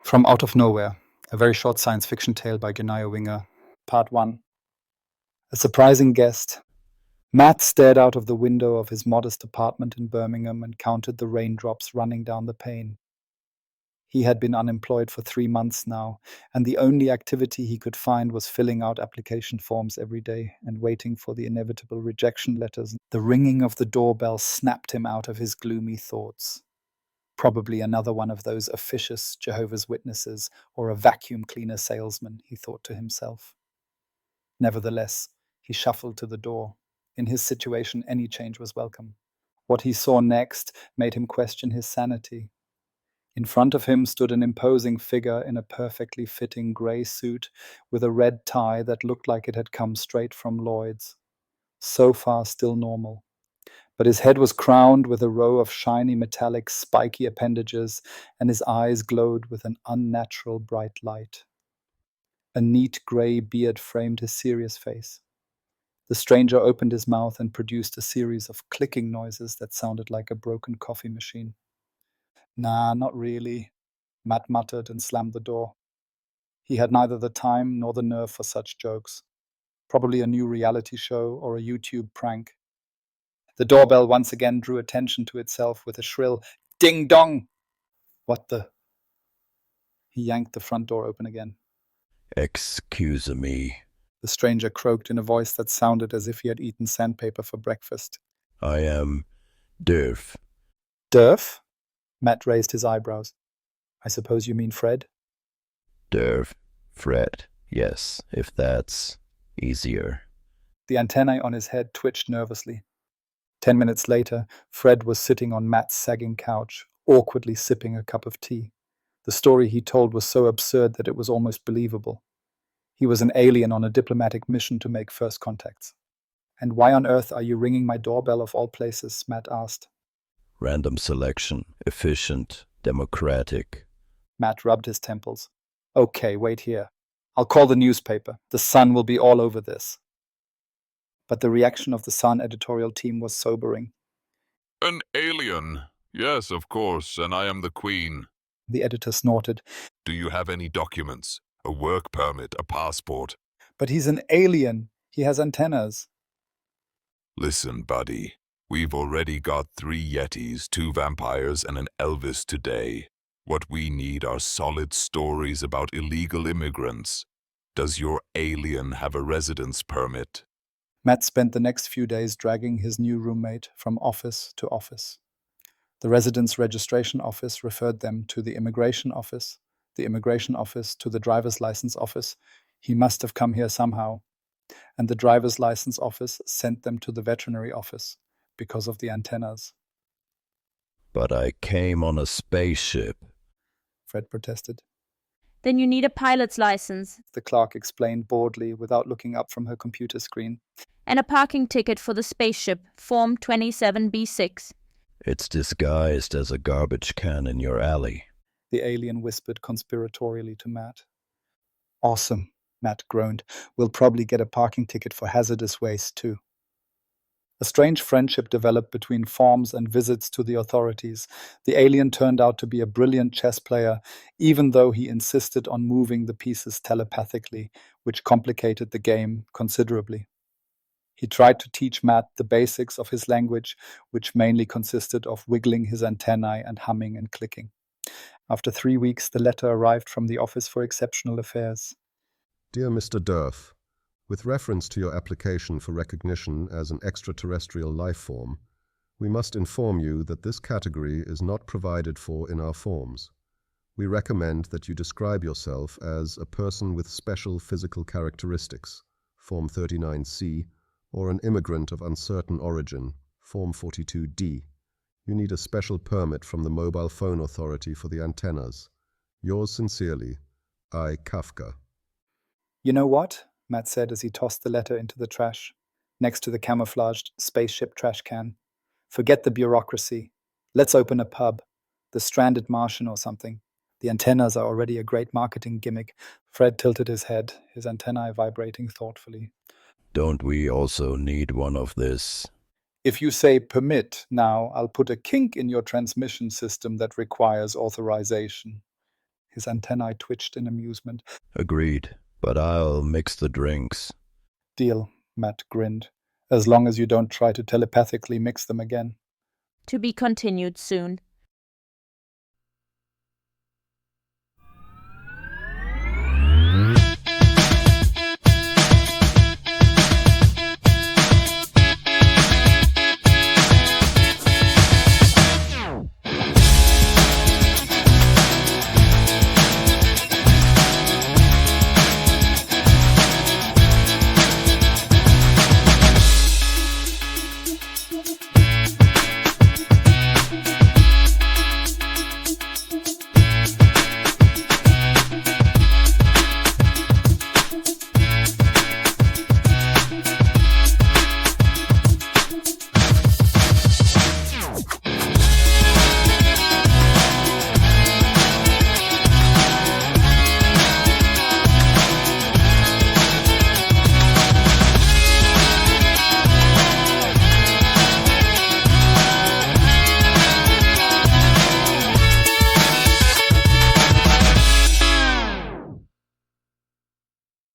From Out of Nowhere, a very short science fiction tale by Genaya Winger. Part 1. A surprising guest. Matt stared out of the window of his modest apartment in Birmingham and counted the raindrops running down the pane. He had been unemployed for 3 months now, and the only activity he could find was filling out application forms every day and waiting for the inevitable rejection letters. The ringing of the doorbell snapped him out of his gloomy thoughts. Probably another one of those officious Jehovah's Witnesses or a vacuum cleaner salesman, he thought to himself. Nevertheless, he shuffled to the door. In his situation, any change was welcome. What he saw next made him question his sanity. In front of him stood an imposing figure in a perfectly fitting grey suit with a red tie that looked like it had come straight from Lloyd's. So far, still normal. But his head was crowned with a row of shiny metallic spiky appendages, and his eyes glowed with an unnatural bright light. A neat grey beard framed his serious face. The stranger opened his mouth and produced a series of clicking noises that sounded like a broken coffee machine. Nah, not really, Matt muttered and slammed the door. He had neither the time nor the nerve for such jokes. Probably a new reality show or a YouTube prank. The doorbell once again drew attention to itself with a shrill ding dong. What the? He yanked the front door open again. Excuse me. The stranger croaked in a voice that sounded as if he had eaten sandpaper for breakfast. I am Durf. Durf? Matt raised his eyebrows. I suppose you mean Fred? Durf. Fred. Yes, if that's easier. The antennae on his head twitched nervously. 10 minutes later, Fred was sitting on Matt's sagging couch, awkwardly sipping a cup of tea. The story he told was so absurd that it was almost believable. He was an alien on a diplomatic mission to make first contacts. And why on earth are you ringing my doorbell of all places? Matt asked. Random selection. Efficient. Democratic. Matt rubbed his temples. Okay, wait here. I'll call the newspaper. The Sun will be all over this. But the reaction of the Sun editorial team was sobering. An alien? Yes, of course, and I am the Queen. The editor snorted. Do you have any documents? A work permit, a passport? But he's an alien. He has antennas. Listen, buddy. We've already got 3 Yetis, 2 vampires, and an Elvis today. What we need are solid stories about illegal immigrants. Does your alien have a residence permit? Matt spent the next few days dragging his new roommate from office to office. The residence registration office referred them to the immigration office to the driver's license office. He must have come here somehow. And the driver's license office sent them to the veterinary office because of the antennas. But I came on a spaceship. Fred protested. Then you need a pilot's license. The clerk explained boredly without looking up from her computer screen. And a parking ticket for the spaceship, Form 27B6. It's disguised as a garbage can in your alley. The alien whispered conspiratorially to Matt. Awesome, Matt groaned. We'll probably get a parking ticket for hazardous waste, too. A strange friendship developed between forms and visits to the authorities. The alien turned out to be a brilliant chess player, even though he insisted on moving the pieces telepathically, which complicated the game considerably. He tried to teach Matt the basics of his language, which mainly consisted of wiggling his antennae and humming and clicking. After 3 weeks, the letter arrived from the Office for Exceptional Affairs. Dear Mr. Durf, with reference to your application for recognition as an extraterrestrial life form, we must inform you that this category is not provided for in our forms. We recommend that you describe yourself as a person with special physical characteristics, Form 39C, or an immigrant of uncertain origin, Form 42D. You need a special permit from the Mobile Phone Authority for the antennas. Yours sincerely, I. Kafka. You know what? Matt said as he tossed the letter into the trash, next to the camouflaged spaceship trash can. Forget the bureaucracy. Let's open a pub. The Stranded Martian or something. The antennas are already a great marketing gimmick. Fred tilted his head, his antennae vibrating thoughtfully. Don't we also need one of this? If you say permit now, I'll put a kink in your transmission system that requires authorization. His antennae twitched in amusement. Agreed, but I'll mix the drinks. Deal, Matt grinned. As long as you don't try to telepathically mix them again. To be continued soon.